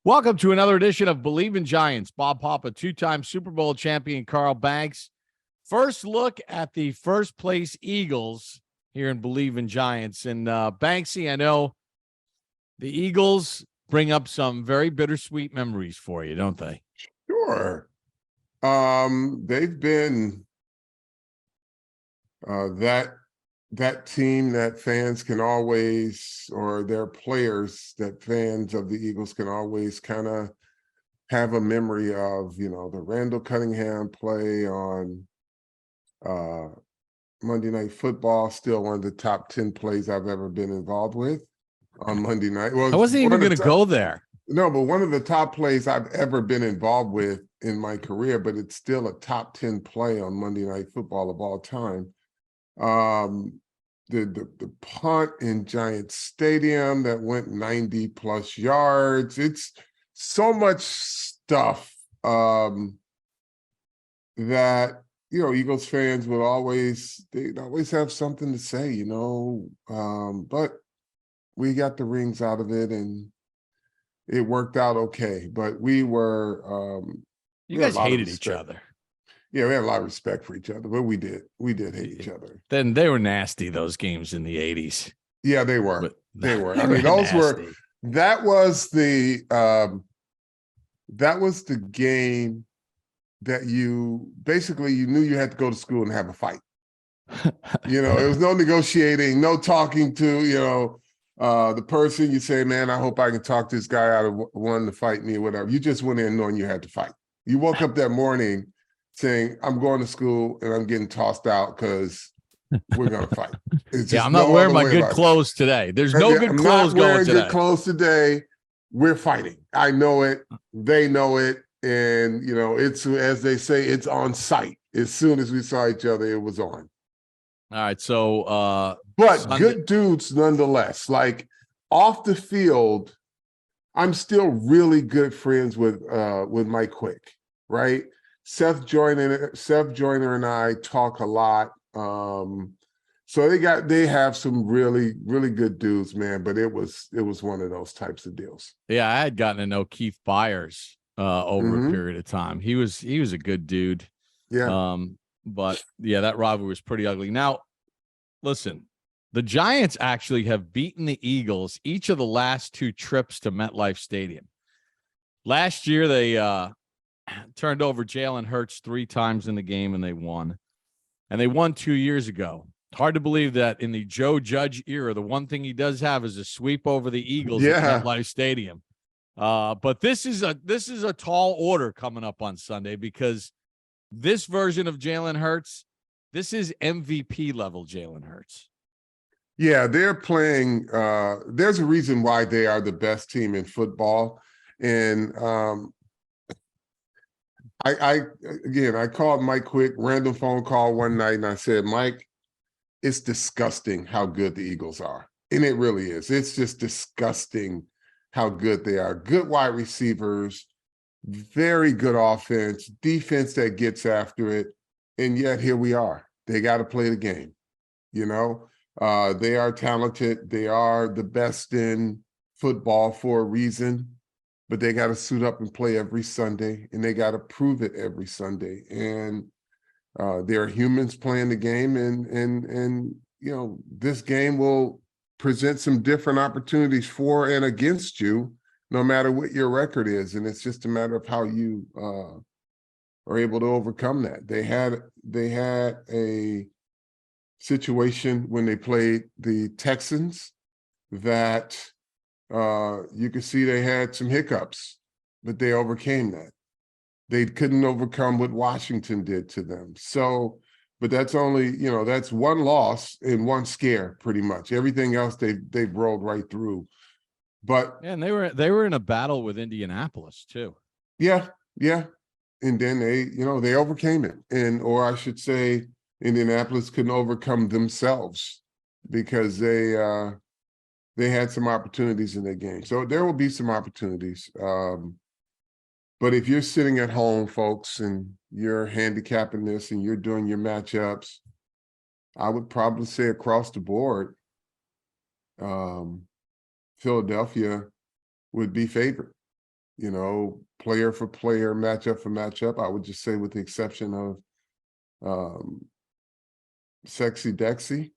Welcome to another edition of Believe in Giants. Bob Papa, two-time Super Bowl champion Carl Banks. First look at the first place Eagles here in Believe in Giants. And Banksy, I know the Eagles bring up some very bittersweet memories for you, don't they? Sure. They've been that team that fans can always, or their players that fans of the Eagles can always kind of have a memory of, the Randall Cunningham play on Monday Night Football, still one of the top 10 plays I've ever been involved with on Monday night. Well, I wasn't even going to go there. No, but one of the top plays I've ever been involved with in my career, but it's still a top 10 play on Monday Night Football of all time. The punt in Giants Stadium that went 90 plus yards. It's so much stuff that Eagles fans would they'd always have something to say, but we got the rings out of it and it worked out okay. But we were you guys hated each other. Yeah, we had a lot of respect for each other, but we did hate each other. Then they were nasty, those games in the 80s. Yeah, they were. But they were. I mean, that was the game that you knew you had to go to school and have a fight. It was no negotiating, no talking to, the person. You say, man, I hope I can talk this guy out of wanting to fight me or whatever. You just went in knowing you had to fight. You woke up that morning saying, I'm going to school and I'm getting tossed out because we're going to fight. I'm not wearing my good clothes today. There's no good clothes going today. Good clothes today. We're fighting. I know it. They know it. And, it's, as they say, it's on sight. As soon as we saw each other, it was on. All right. So, but Sunday. Good dudes nonetheless. Like off the field, I'm still really good friends with Mike Quick, right? Seth Joyner and I talk a lot. So they have some really, really good dudes, man. But it was one of those types of deals. Yeah, I had gotten to know Keith Byers over a period of time. He was a good dude. Yeah. But yeah, that rivalry was pretty ugly. Now, listen, the Giants actually have beaten the Eagles each of the last two trips to MetLife Stadium. Last year, they turned over Jalen Hurts 3 times in the game, and they won. And they won 2 years ago. Hard to believe that in the Joe Judge era, the one thing he does have is a sweep over the Eagles at MetLife Stadium. But this is a tall order coming up on Sunday because this version of Jalen Hurts, this is MVP level Jalen Hurts. Yeah, they're playing. There's a reason why they are the best team in football. And I called Mike Quick, random phone call one night, and I said, Mike, it's disgusting how good the Eagles are. And it really is. It's just disgusting how good they are. Good wide receivers, very good offense, defense that gets after it. And yet here we are. They got to play the game. They are talented. They are the best in football for a reason. But they got to suit up and play every Sunday, and they got to prove it every Sunday. And there are humans playing the game, and this game will present some different opportunities for and against you, no matter what your record is. And it's just a matter of how you are able to overcome that. They had a situation when they played the Texans that you could see they had some hiccups, but they overcame that. They couldn't overcome what Washington did to them. So, but that's only, that's one loss and one scare pretty much. Everything else they've rolled right through. But and they were in a battle with Indianapolis too. Yeah. And then they overcame it. Or I should say Indianapolis couldn't overcome themselves because they had some opportunities in their game. So there will be some opportunities. But if you're sitting at home, folks, and you're handicapping this and you're doing your matchups, I would probably say across the board, Philadelphia would be favored. player for player, matchup for matchup. I would just say, with the exception of Sexy Dexy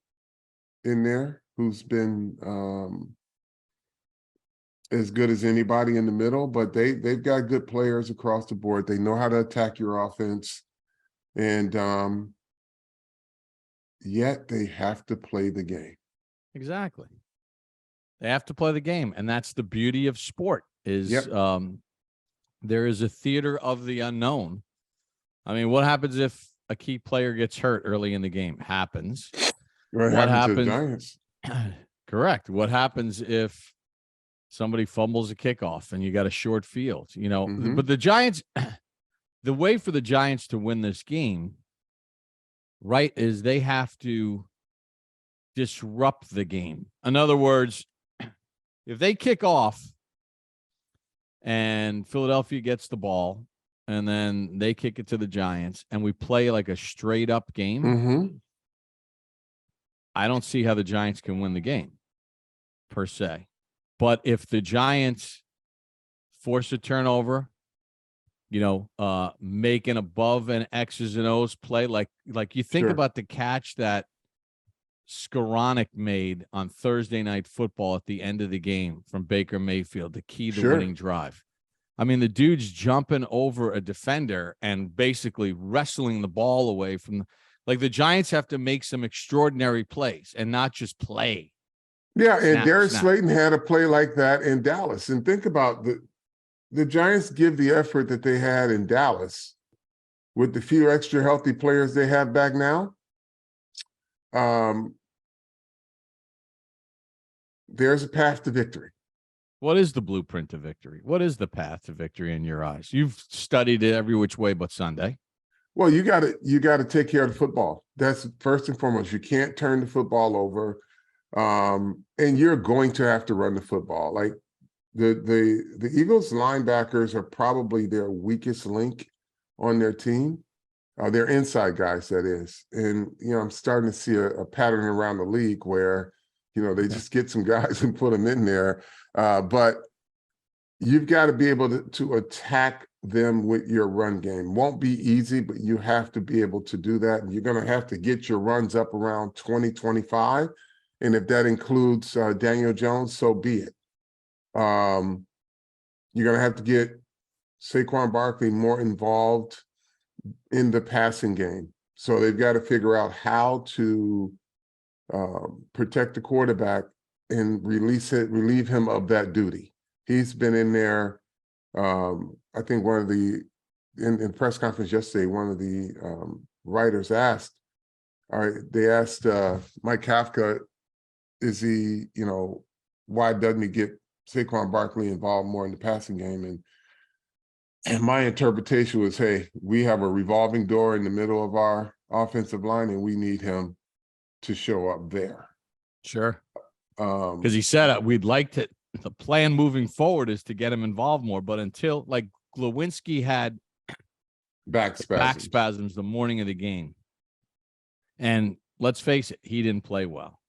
in there, who's been as good as anybody in the middle, but they've got good players across the board. They know how to attack your offense, and yet they have to play the game. Exactly. They have to play the game, and that's the beauty of sport. There is a theater of the unknown. I mean, what happens if a key player gets hurt early in the game? Happens. What happened to the Giants? Correct. What happens if somebody fumbles a kickoff and you got a short field? But the Giants, the way for the Giants to win this game, right, is they have to disrupt the game. In other words, if they kick off and Philadelphia gets the ball and then they kick it to the Giants and we play like a straight up game, I don't see how the Giants can win the game per se. But if the Giants force a turnover, make an above and X's and O's play, like you think about the catch that Skoranek made on Thursday Night Football at the end of the game from Baker Mayfield, the key to winning drive. I mean, the dude's jumping over a defender and basically wrestling the ball away from the Giants have to make some extraordinary plays and not just play. Yeah, and Darius Slayton had a play like that in Dallas. And think about the Giants give the effort that they had in Dallas with the few extra healthy players they have back now. There's a path to victory. What is the blueprint to victory? What is the path to victory in your eyes? You've studied it every which way but Sunday. Well, you got to take care of the football. That's first and foremost. You can't turn the football over, and you're going to have to run the football. Like the Eagles linebackers are probably their weakest link on their team. They're inside guys, that is. And I'm starting to see a pattern around the league where they just get some guys and put them in there. But you've got to be able to attack them with your run game. Won't be easy, but you have to be able to do that. And you're going to have to get your runs up around 20, 25. And if that includes Daniel Jones, so be it. You're going to have to get Saquon Barkley more involved in the passing game. So they've got to figure out how to protect the quarterback and relieve him of that duty. He's been in there. I think in press conference yesterday, one of the writers asked, they asked Mike Kafka, is he, why doesn't he get Saquon Barkley involved more in the passing game? And my interpretation was, hey, we have a revolving door in the middle of our offensive line, and we need him to show up there. Sure. Because he said we'd like to. The plan moving forward is to get him involved more, but until Glowinski had back spasms the morning of the game, and let's face it, he didn't play well.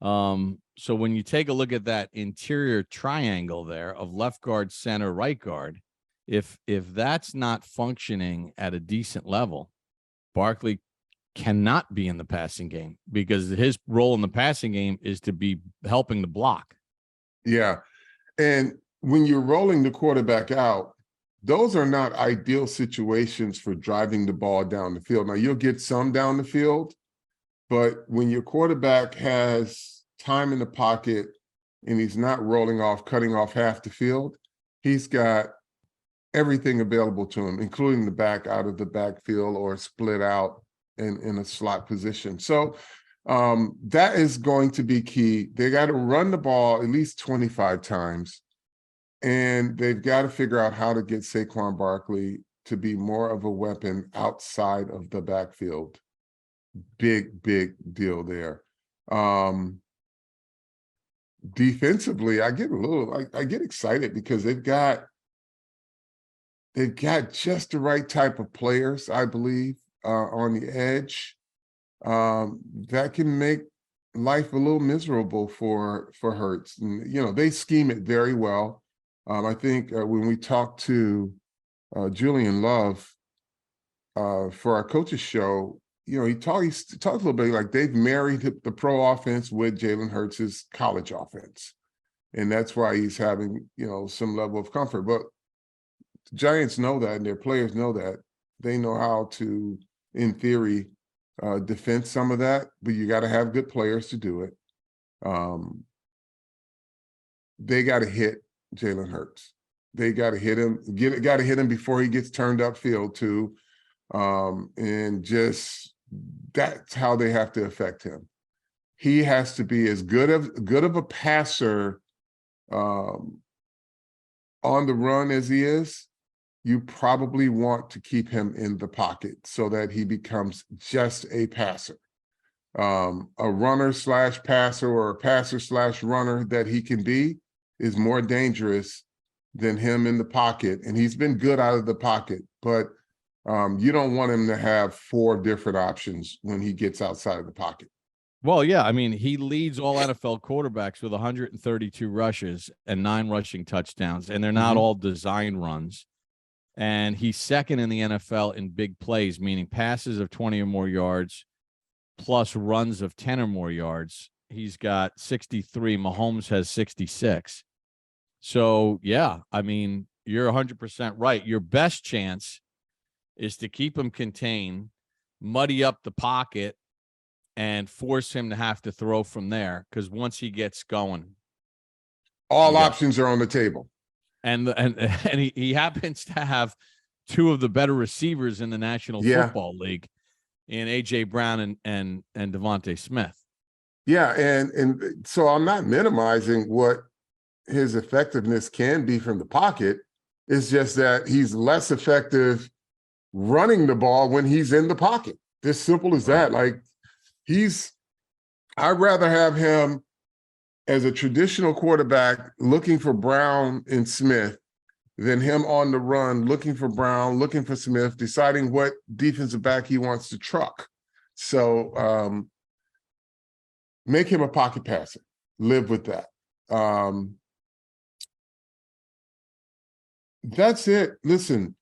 So when you take a look at that interior triangle there of left guard, center, right guard, if that's not functioning at a decent level, Barkley cannot be in the passing game because his role in the passing game is to be helping the block. Yeah. And when you're rolling the quarterback out, those are not ideal situations for driving the ball down the field. Now, you'll get some down the field, but when your quarterback has time in the pocket and he's not rolling off, cutting off half the field, he's got everything available to him, including the back out of the backfield or split out in a slot position. So that is going to be key. They got to run the ball at least 25 times, and they've got to figure out how to get Saquon Barkley to be more of a weapon outside of the backfield. Big deal there. Defensively, I get excited because they've got just the right type of players, I believe, on the edge. That can make life a little miserable for Hurts. And, they scheme it very well. I think when we talked to Julian Love for our coaches show, he talked a little bit like they've married the pro offense with Jalen Hurts' college offense. And that's why he's having, some level of comfort. But the Giants know that, and their players know that. They know how to, in theory, defend some of that, but you got to have good players to do it. They got to hit Jalen Hurts. They got to hit him, got to hit him before he gets turned upfield too. And just that's how they have to affect him. He has to be as good of a passer on the run as he is. You probably want to keep him in the pocket so that he becomes just a passer. A runner / passer or a passer / runner that he can be is more dangerous than him in the pocket. And he's been good out of the pocket, but you don't want him to have 4 different options when he gets outside of the pocket. Well, yeah. I mean, he leads all NFL quarterbacks with 132 rushes and 9 rushing touchdowns, and they're not all design runs. And he's second in the NFL in big plays, meaning passes of 20 or more yards plus runs of 10 or more yards. He's got 63. Mahomes has 66. So, yeah, I mean, you're 100% right. Your best chance is to keep him contained, muddy up the pocket, and force him to have to throw from there, because once he gets going, all options are on the table. And he happens to have 2 of the better receivers in the National Football League in A.J. Brown and Devontae Smith. Yeah, and so I'm not minimizing what his effectiveness can be from the pocket. It's just that he's less effective running the ball when he's in the pocket. As simple as that. Like I'd rather have him as a traditional quarterback looking for Brown and Smith than him on the run looking for Brown, looking for Smith, deciding what defensive back he wants to truck. So make him a pocket passer. Live with that. That's it. Listen,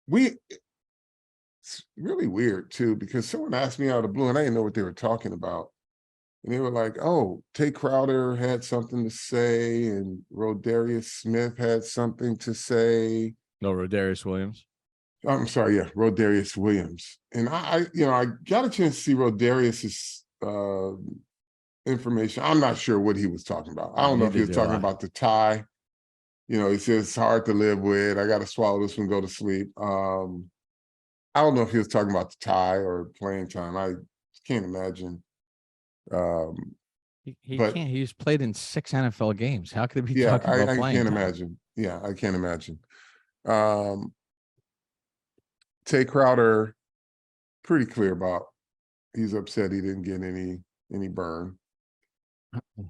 it's really weird too, because someone asked me out of the blue and I didn't know what they were talking about. And they were like, oh, Tay Crowder had something to say and Rodarius Smith had something to say. No, Rodarius Williams. I'm sorry, yeah, Rodarius Williams. And I got a chance to see Rodarius's information. I'm not sure what he was talking about. I don't know if he was talking about the tie. He says it's hard to live with. I got to swallow this one, go to sleep. I don't know if he was talking about the tie or playing time. I can't imagine. He can't. He's played in 6 NFL games. How could it be talking about playing? I can't time? imagine. Yeah, I can't imagine. Tay Crowder, pretty clear about he's upset he didn't get any burn.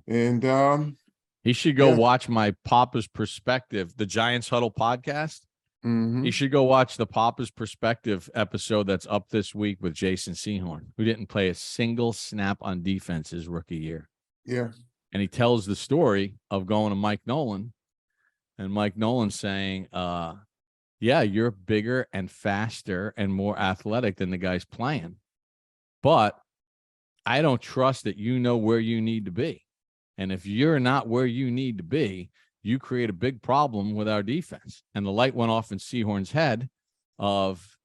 And he should go watch my Papa's Perspective, the Giants Huddle podcast. He should go watch the Papa's Perspective episode that's up this week with Jason Sehorn, who didn't play a single snap on defense his rookie year. Yeah. And he tells the story of going to Mike Nolan, and Mike Nolan saying, yeah, you're bigger and faster and more athletic than the guys playing, but I don't trust that you know where you need to be. And if you're not where you need to be, you create a big problem with our defense. And the light went off in Sehorn's head of,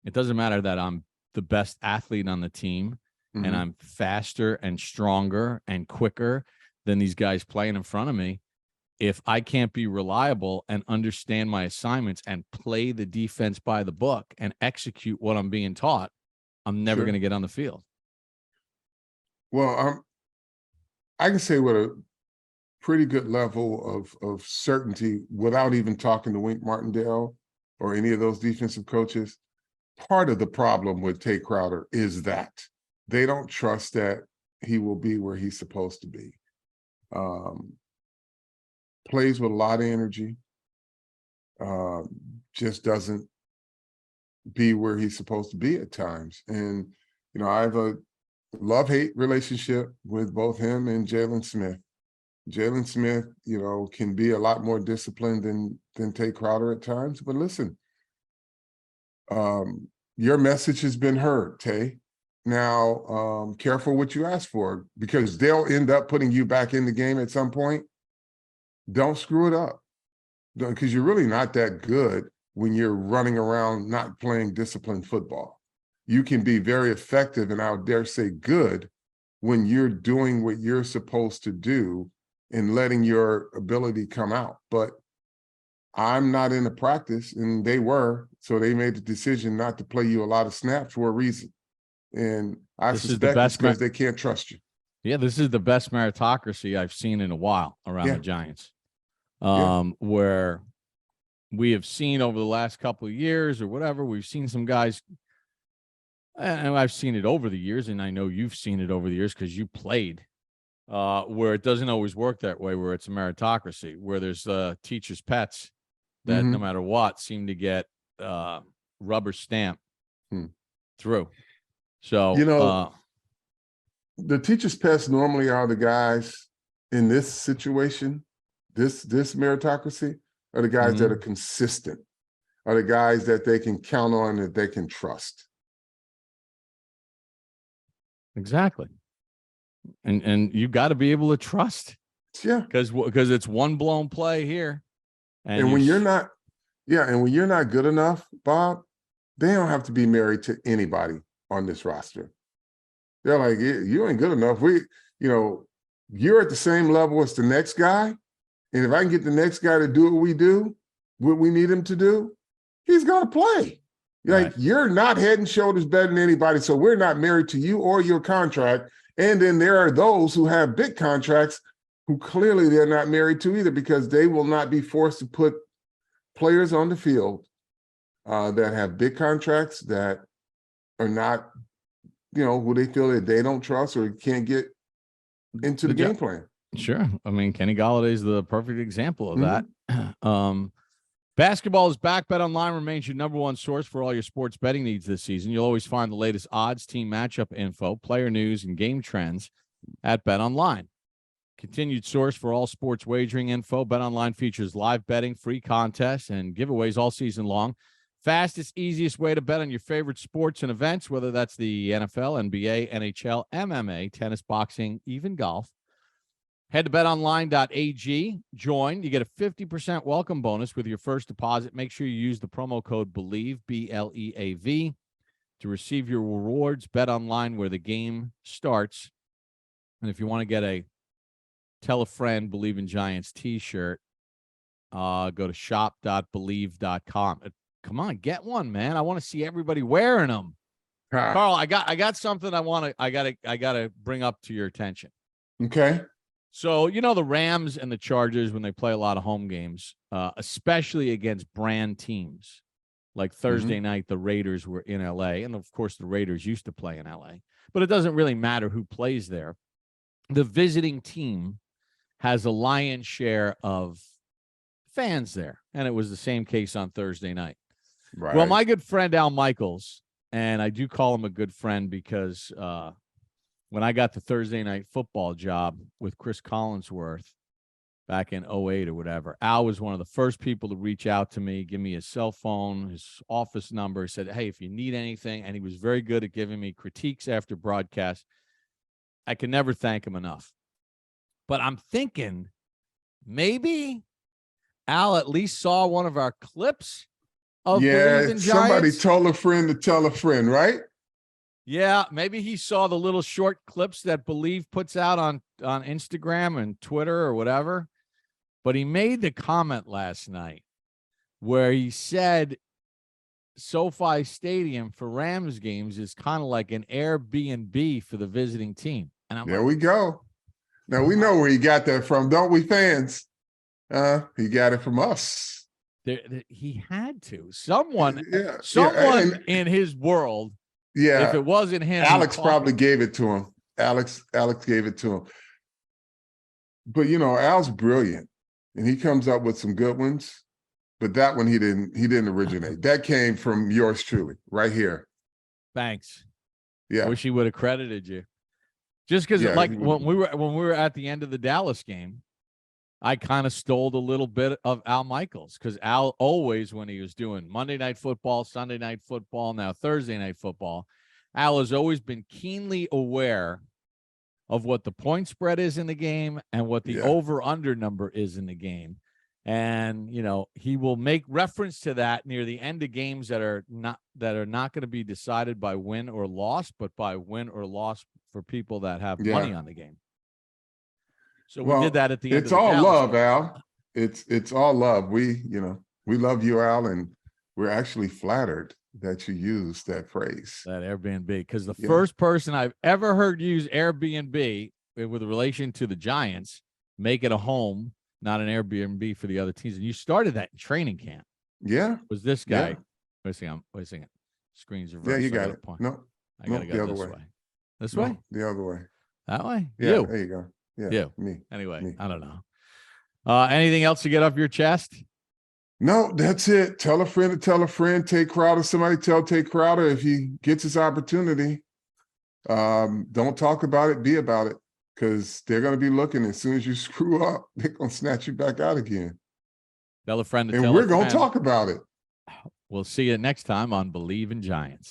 it doesn't matter that I'm the best athlete on the team and I'm faster and stronger and quicker than these guys playing in front of me. If I can't be reliable and understand my assignments and play the defense by the book and execute what I'm being taught, I'm never going to get on the field. Well, I can say with a pretty good level of certainty without even talking to Wink Martindale or any of those defensive coaches, part of the problem with Tay Crowder is that they don't trust that he will be where he's supposed to be. Plays with a lot of energy, just doesn't be where he's supposed to be at times. And, I have a love-hate relationship with both him and Jalen Smith. Jalen Smith, can be a lot more disciplined than Tay Crowder at times. But listen, your message has been heard, Tay. Now, careful what you ask for, because they'll end up putting you back in the game at some point. Don't screw it up, because you're really not that good when you're running around not playing disciplined football. You can be very effective, and I dare say good, when you're doing what you're supposed to do and letting your ability come out. But I'm not in the practice, and they were, so they made the decision not to play you a lot of snaps for a reason. And I suspect it's because they can't trust you. Yeah, this is the best meritocracy I've seen in a while around the Giants, where we have seen over the last couple of years or whatever, we've seen some guys, and I've seen it over the years, and I know you've seen it over the years because you played, where it doesn't always work that way, where it's a meritocracy, where there's teachers' pets that no matter what seem to get rubber stamp through. So, the teacher's pets normally are the guys in this situation, this meritocracy, are the guys that are consistent, are the guys that they can count on, that they can trust. Exactly. And you got to be able to trust. Yeah. Because it's one blown play here. And when you're not good enough, Bob, they don't have to be married to anybody on this roster. They're like, you ain't good enough. You're at the same level as the next guy. And if I can get the next guy to do what we need him to do, he's going to play. Like, you're not head and shoulders better than anybody. So we're not married to you or your contract. And then there are those who have big contracts who clearly they're not married to either, because they will not be forced to put players on the field that have big contracts, that are not, who they feel that they don't trust or can't get into the game plan. Sure. I mean, Kenny Galladay is the perfect example of that. Basketball is back. BetOnline remains your number one source for all your sports betting needs this season. You'll always find the latest odds, team matchup info, player news, and game trends at BetOnline. Continued source for all sports wagering info. BetOnline features live betting, free contests, and giveaways all season long. Fastest, easiest way to bet on your favorite sports and events, whether that's the NFL, NBA, NHL, MMA, tennis, boxing, even golf. Head to betonline.ag, join. You get a 50% welcome bonus with your first deposit. Make sure you use the promo code BELIEVE, BLEAV, to receive your rewards. Bet online where the game starts. And if you want to get a Tell a Friend Believe in Giants t-shirt, go to shop.believe.com. Come on, get one, man. I want to see everybody wearing them. Carl, I got something I gotta bring up to your attention. Okay. So, the Rams and the Chargers, when they play a lot of home games, especially against brand teams, like Thursday night, the Raiders were in L.A., and, of course, the Raiders used to play in L.A., but it doesn't really matter who plays there. The visiting team has a lion's share of fans there, and it was the same case on Thursday night. Right. Well, my good friend Al Michaels, and I do call him a good friend because when I got the Thursday night football job with Chris Collinsworth back in 2008 or whatever, Al was one of the first people to reach out to me, give me his cell phone, his office number, said, hey, if you need anything, and he was very good at giving me critiques after broadcast. I can never thank him enough. But I'm thinking maybe Al at least saw one of our clips of Believe in Giants. Somebody told a friend to tell a friend, right? Yeah, maybe he saw the little short clips that Believe puts out on Instagram and Twitter or whatever. But he made the comment last night where he said SoFi Stadium for Rams games is kind of like an Airbnb for the visiting team. And there we go. Now we know where he got that from, don't we, fans? He got it from us. He had to. Someone in his world. Yeah. If it wasn't him, Alex probably gave it to him. Alex gave it to him. But Al's brilliant, and he comes up with some good ones. But that one he didn't originate. That came from yours truly, right here. Thanks. Yeah. Wish he would have credited you. Just because, when we were at the end of the Dallas game, I kind of stole a little bit of Al Michaels, because Al always, when he was doing Monday Night Football, Sunday Night Football, now Thursday Night Football, Al has always been keenly aware of what the point spread is in the game and what the over-under number is in the game. And, he will make reference to that near the end of games that are not going to be decided by win or loss, but by win or loss for people that have money on the game. So we did that at the end. It's all love, Al. It's all love. We love you, Al, and we're actually flattered that you use that phrase. That Airbnb, because the first person I've ever heard use Airbnb with relation to the Giants, make it a home, not an Airbnb for the other teams. And you started that in training camp. Yeah. Was this guy? Yeah. Wait a second. Screen's reversed. Yeah, you got it. No, I gotta go this way. This way? The other way. That way? Yeah, there you go. Yeah, you. Me. Anyway, me. I don't know. Anything else to get off your chest? No, that's it. Tell a friend to tell a friend. Tay Crowder. Somebody tell Tay Crowder if he gets his opportunity. Don't talk about it. Be about it, because they're going to be looking. As soon as you screw up, they're going to snatch you back out again. Tell a friend to and tell we're a going friend. to talk about it. We'll see you next time on Believe in Giants.